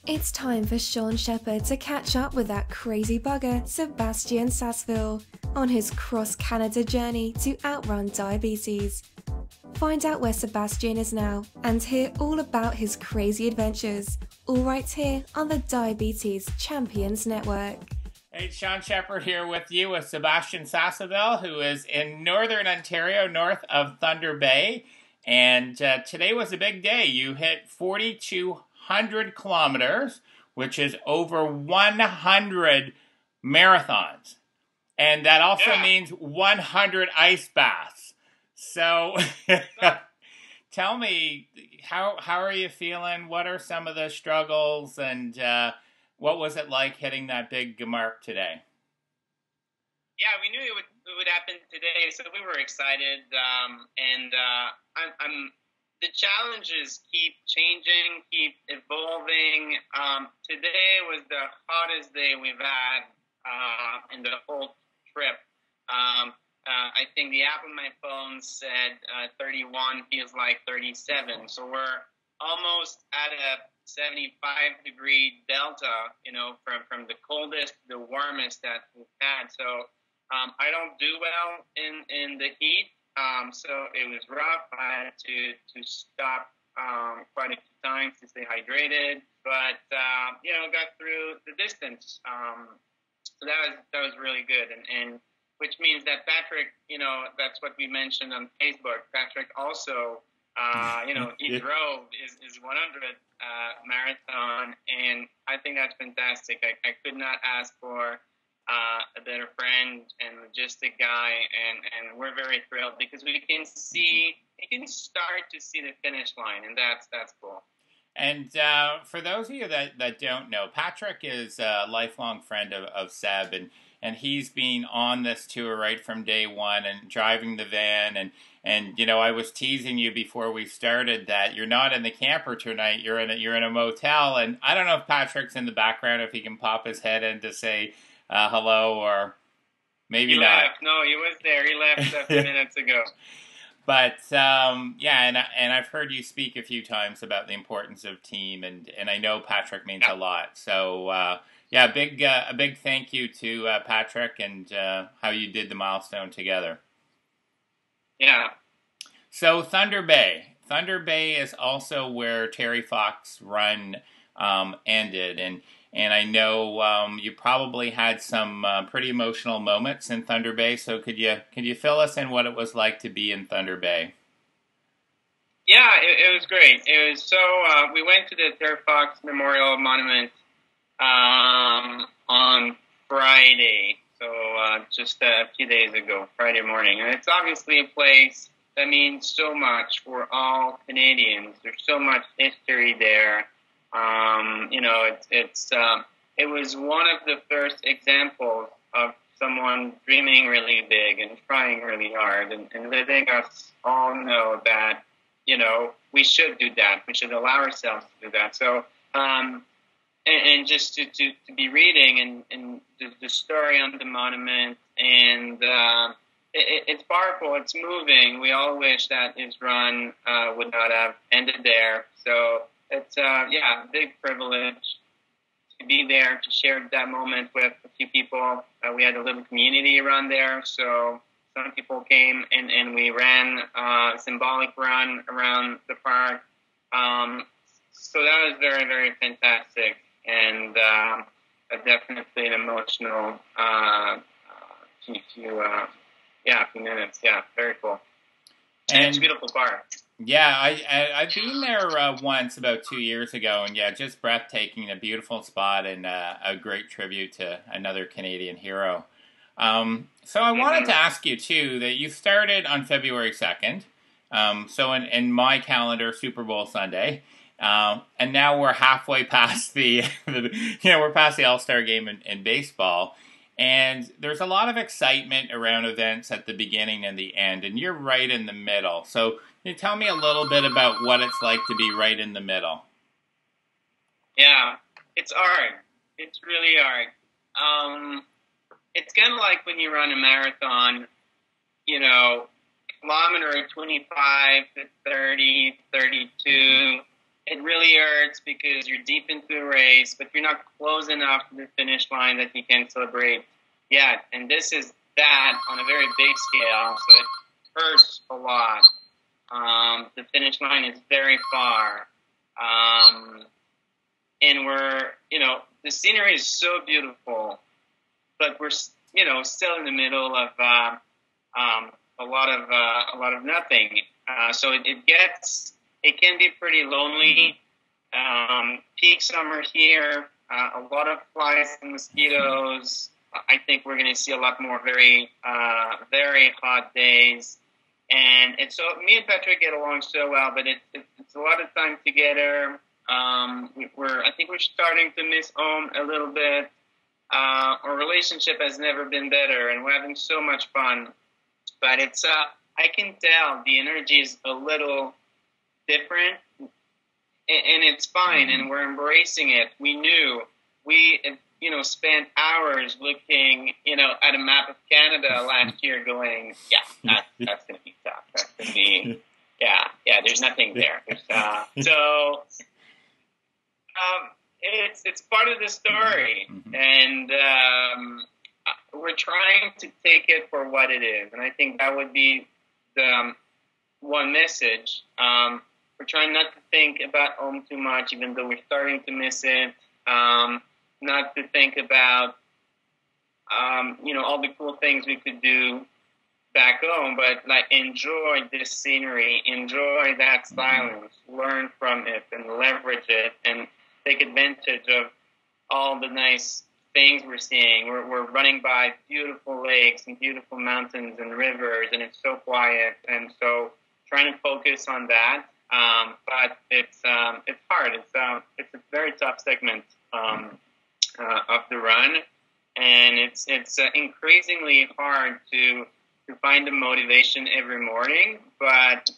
It's time for Shawn Shepheard to catch up with that crazy bugger, Sebastien Sasseville, on his cross-Canada journey to outrun diabetes. Find out where Sebastien is now and hear all about his crazy adventures, all right here on the Diabetes Champions Network. Hey, Shawn Shepheard here with you with Sebastien Sasseville, who is in northern Ontario, north of Thunder Bay. And today was a big day. You hit 4,200 kilometers, which is over 100 marathons. And that also means 100 ice baths. So tell me, how are you feeling? What are some of the struggles? And what was it like hitting that big mark today? Yeah, we knew it would happen today, so we were excited. The challenges keep changing, keep evolving. Today was the hottest day we've had in the whole trip. I think the app on my phone said 31 feels like 37. So we're almost at a 75-degree delta, from the coldest to the warmest that we've had. So I don't do well in the heat. So it was rough. I had to stop quite a few times to stay hydrated, but got through the distance. So that was really good, and which means that Patrick, that's what we mentioned on Facebook. Patrick also, he drove his 100 marathon, and I think that's fantastic. I could not ask for a better friend and logistic guy, and we're very thrilled because we can start to see the finish line, and that's cool. And for those of you that don't know, Patrick is a lifelong friend of Seb, and he's been on this tour right from day one and driving the van. And I was teasing you before we started that you're not in the camper tonight. You're in a motel. And I don't know if Patrick's in the background, if he can pop his head in to say hello, or maybe he not. Left. No, he was there. He left a few minutes ago. But and I've heard you speak a few times about the importance of team, and I know Patrick means a lot. So a big thank you to Patrick and how you did the milestone together. Yeah. So Thunder Bay is also where Terry Fox's run ended, and I know you probably had some pretty emotional moments in Thunder Bay. So could you fill us in what it was like to be in Thunder Bay? Yeah, it was great. It was so we went to the Terry Fox Memorial Monument on Friday, so just a few days ago, Friday morning, and it's obviously a place that means so much for all Canadians. There's so much history there. It was one of the first examples of someone dreaming really big and trying really hard and letting us all know that, we should do that. We should allow ourselves to do that. So, and just to be reading and the story on the monument, and it's powerful, it's moving. We all wish that his run would not have ended there. So it's a big privilege to be there, to share that moment with a few people. We had a little community around there, so some people came and we ran a symbolic run around the park. So that was very, very fantastic, and definitely an emotional few minutes. Yeah, very cool. And it's a beautiful park. Yeah, I've been there once about 2 years ago, and just breathtaking, a beautiful spot, and a great tribute to another Canadian hero. So I wanted to ask you too that you started on February 2nd, so in my calendar, Super Bowl Sunday, and now we're halfway past we're past the All-Star game in baseball. And there's a lot of excitement around events at the beginning and the end, and you're right in the middle. So can you tell me a little bit about what it's like to be right in the middle? Yeah, it's hard. It's really hard. It's kind of like when you run a marathon, kilometer 25 to 30, 32, it really hurts because you're deep into a race, but you're not close enough to the finish line that you can celebrate yet. And this is that on a very big scale, so it hurts a lot. The finish line is very far. And we're, the scenery is so beautiful, but we're, still in the middle of a lot of nothing. So it can be pretty lonely. Peak summer here, a lot of flies and mosquitoes. I think we're going to see a lot more very hot days. And so me and Patrick get along so well, but it's a lot of time together. I think we're starting to miss home a little bit. Our relationship has never been better, and we're having so much fun. But I can tell the energy is a little different, and it's fine, and we're embracing it. We spent hours looking, at a map of Canada last year going, that's going to be tough. That's going to be, there's nothing there. It's part of the story, and we're trying to take it for what it is, and I think that would be the one message. We're trying not to think about home too much, even though we're starting to miss it. Not to think about, all the cool things we could do back home, but enjoy this scenery, enjoy that silence, learn from it, and leverage it, and take advantage of all the nice things we're seeing. We're running by beautiful lakes and beautiful mountains and rivers, and it's so quiet, and so trying to focus on that. But it's hard. It's a very tough segment of the run, and it's increasingly hard to find the motivation every morning. But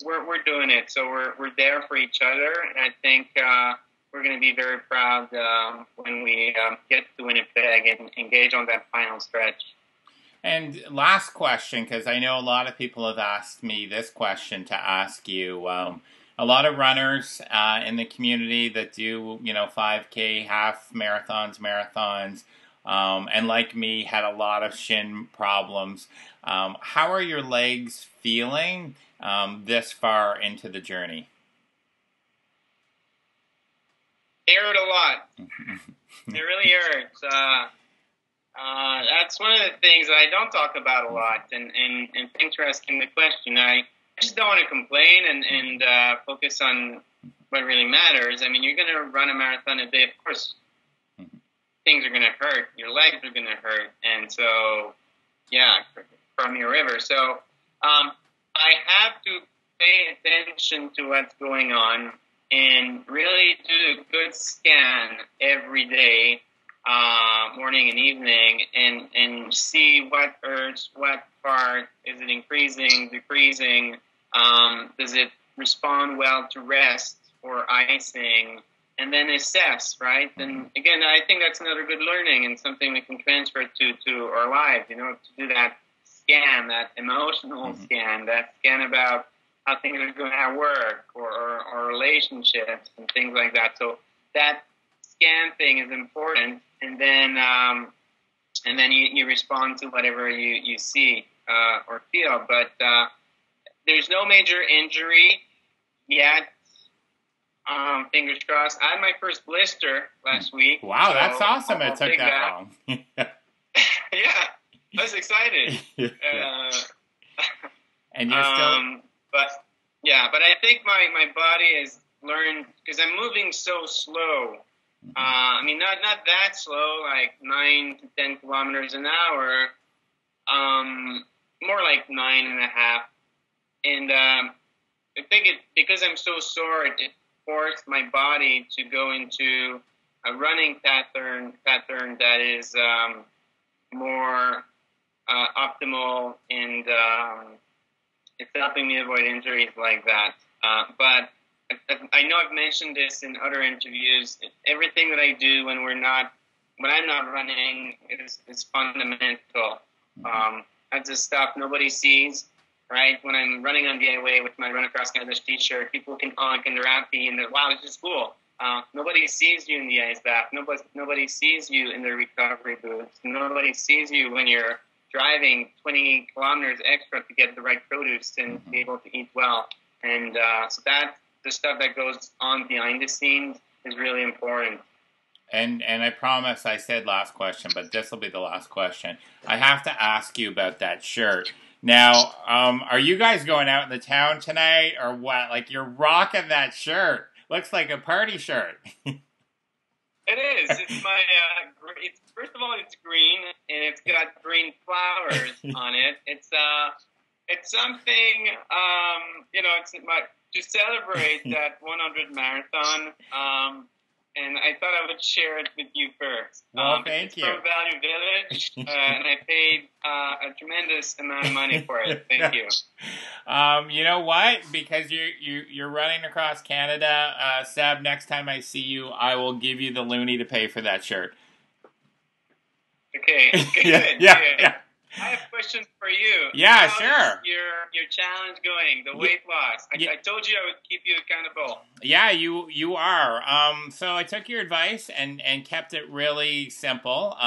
we're doing it, so we're there for each other, and I think we're going to be very proud when we get to Winnipeg and engage on that final stretch. And last question, because I know a lot of people have asked me this question to ask you. A lot of runners in the community that do, 5K, half marathons, and like me, had a lot of shin problems. How are your legs feeling this far into the journey? They hurt a lot. They really hurt. That's one of the things that I don't talk about a lot, and thanks for asking the question. I just don't want to complain and focus on what really matters. I mean, you're going to run a marathon a day, of course, things are going to hurt. Your legs are going to hurt, and so, from your river. So I have to pay attention to what's going on and really do a good scan every day, morning and evening, and see what hurts, what part, is it increasing, decreasing, does it respond well to rest or icing, and then assess, right? And again, I think that's another good learning and something we can transfer to our lives, to do that scan, that emotional scan, that scan about how things are going at work or relationships and things like that. So that scan thing is important, and then you respond to whatever you see or feel. But there's no major injury yet. Fingers crossed. I had my first blister last week. Wow, so that's awesome! It took that long. Yeah, I was excited. And you're still. But I think my body has learned, because I'm moving so slow. I mean, not that slow, like 9 to 10 kilometers an hour. More like 9.5. And I think because I'm so sore, it forced my body to go into a running pattern that is more optimal, and it's helping me avoid injuries like that. But I know I've mentioned this in other interviews. Everything that I do when I'm not running is fundamental. That's the stuff nobody sees. right? When I'm running on the highway with my Run Across Canada t-shirt, people can honk and they're happy and they're, wow, this is cool. Nobody sees you in the ice bath. Nobody sees you in the recovery booths. Nobody sees you when you're driving 20 kilometers extra to get the right produce and be able to eat well. And so that the stuff that goes on behind the scenes is really important. And I promise I said last question, but this will be the last question. I have to ask you about that shirt. Now, are you guys going out in the town tonight or what? Like, you're rocking that shirt. Looks like a party shirt. It is. It's my, first of all, it's green, and it's got green flowers on it. It's something, it's to celebrate that 100 marathon. And I thought I would share it with you first. Well, thank you. It's from Value Village, and I paid a tremendous amount of money for it. Thank you. You know what? Because you're running across Canada, Seb, next time I see you, I will give you the loonie to pay for that shirt. Okay. Yeah. I have questions for you. Yeah, How's sure. Your challenge going? The weight loss. I told you I would keep you accountable. Yeah, you are. So I took your advice and kept it really simple.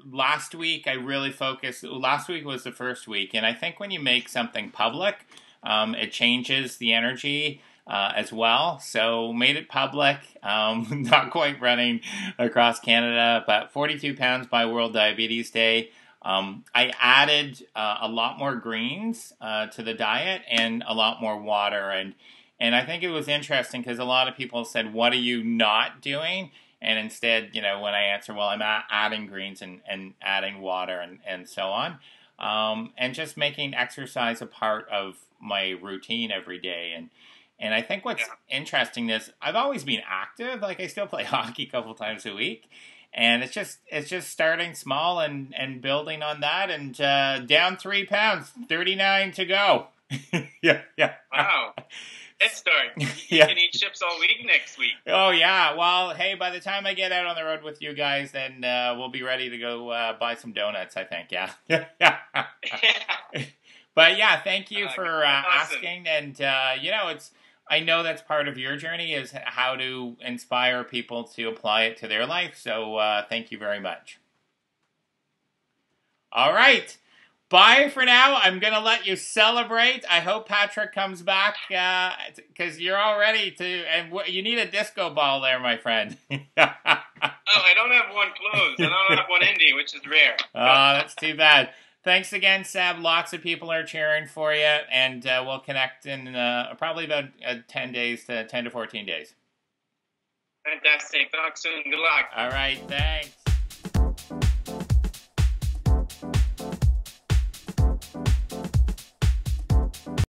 Last week I really focused. Last week was the first week, and I think when you make something public, it changes the energy as well. So made it public. Not quite running across Canada, but 42 pounds by World Diabetes Day. I added a lot more greens to the diet and a lot more water, and I think it was interesting because a lot of people said, "What are you not doing?" And instead, when I answer, "Well, I'm adding greens and adding water and so on," and just making exercise a part of my routine every day. And I think what's interesting is I've always been active. Like I still play hockey a couple times a week. And it's just starting small and building on that, and down 3 pounds, 39 to go. yeah. Wow. Head start. You can eat chips all week next week. Oh, yeah. Well, hey, by the time I get out on the road with you guys, then we'll be ready to go buy some donuts, I think. Yeah. But, yeah, thank you for asking. And, I know that's part of your journey is how to inspire people to apply it to their life. So thank you very much. All right. Bye for now. I'm going to let you celebrate. I hope Patrick comes back because you're all ready to. And you need a disco ball there, my friend. Oh, I don't have one closed. I don't have one ending, which is rare. Oh, that's too bad. Thanks again, Seb. Lots of people are cheering for you, and we'll connect in probably about 10 to 14 days. Fantastic. Talk soon. Good luck. All right. Thanks.